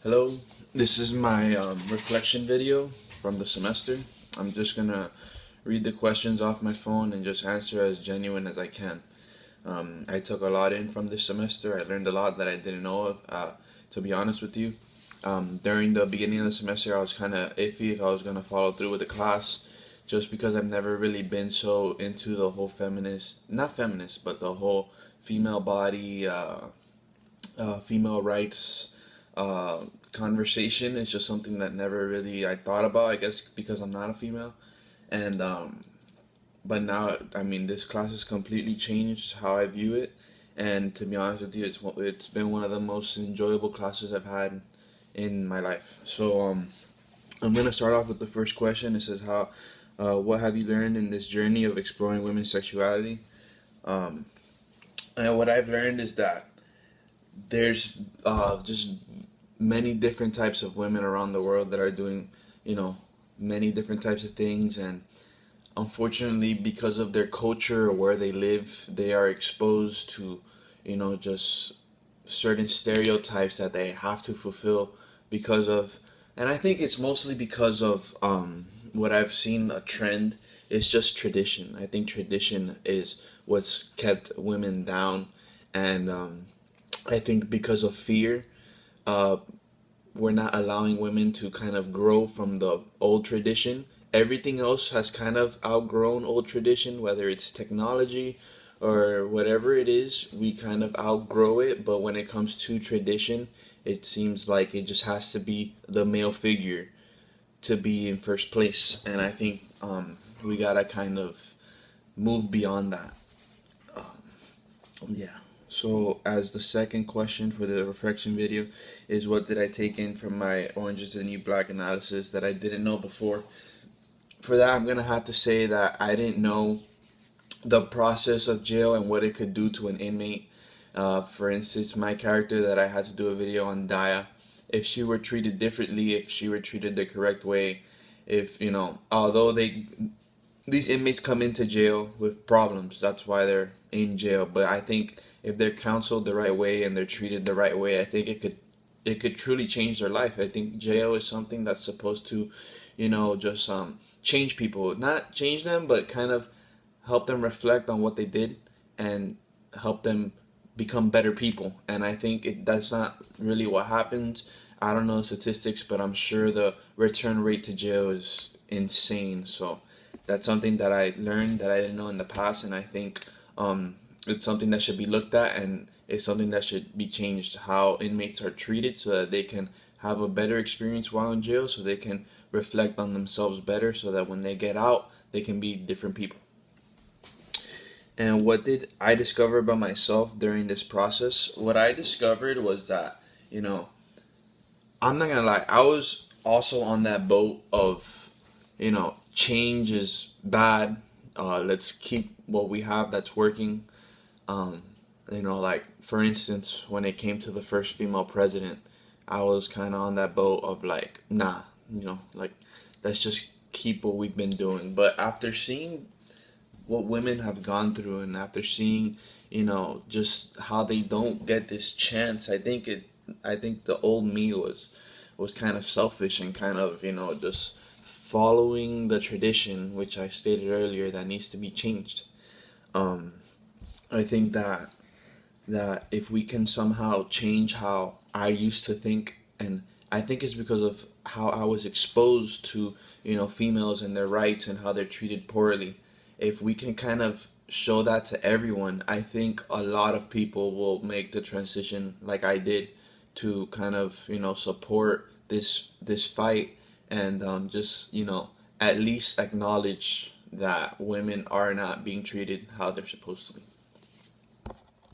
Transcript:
Hello, this is my reflection video from the semester. I'm just gonna read the questions off my phone and just answer as genuine as I can. I took a lot in from this semester. I learned a lot that I didn't know of, to be honest with you. During the beginning of the semester, I was kind of iffy if I was gonna follow through with the class, just because I've never really been so into the whole not feminist, but the whole female body, female rights conversation. Is just something that never really I thought about, I guess because I'm not a female. And but now, I mean, this class has completely changed how I view it, and to be honest with you, it's been one of the most enjoyable classes I've had in my life. So I'm gonna start off with the first question. It says, how what have you learned in this journey of exploring women's sexuality? And what I've learned is that there's just many different types of women around the world that are doing, many different types of things, and unfortunately, because of their culture or where they live, they are exposed to, just certain stereotypes that they have to fulfill because of, and I think it's mostly because of what I've seen a trend is just tradition. I think tradition is what's kept women down, and I think because of fear, we're not allowing women to kind of grow from the old tradition. Everything else has kind of outgrown old tradition, whether it's technology or whatever it is, we kind of outgrow it. But when it comes to tradition, it seems like it just has to be the male figure to be in first place. And I think we gotta kind of move beyond that. Yeah. So as the second question for the reflection video is, what did I take in from my Orange is the New Black analysis that I didn't know before? For that, I'm going to have to say that I didn't know the process of jail and what it could do to an inmate. For instance, my character that I had to do a video on, Daya, if she were treated differently, if she were treated the correct way, if, although these inmates come into jail with problems, that's why they're in jail, but I think if they're counseled the right way and they're treated the right way, I think it could truly change their life. I think jail is something that's supposed to, just change people, not change them, but kind of help them reflect on what they did and help them become better people. And I think that's not really what happens. I don't know statistics, but I'm sure the return rate to jail is insane. So that's something that I learned that I didn't know in the past, and I think it's something that should be looked at, and it's something that should be changed, how inmates are treated, so that they can have a better experience while in jail, so they can reflect on themselves better, so that when they get out, they can be different people. And what did I discover about myself during this process? What I discovered was that, I'm not gonna lie, I was also on that boat of, change is bad. Let's keep what we have that's working. Like for instance, when it came to the first female president, I was kind of on that boat of like, nah, like let's just keep what we've been doing. But after seeing what women have gone through, and after seeing, just how they don't get this chance, I think the old me was kind of selfish and kind of, just following the tradition, which I stated earlier, that needs to be changed. I think that if we can somehow change how I used to think, and I think it's because of how I was exposed to, females and their rights and how they're treated poorly. If we can kind of show that to everyone, I think a lot of people will make the transition like I did, to kind of, support this fight, and just, at least acknowledge that women are not being treated how they're supposed to be.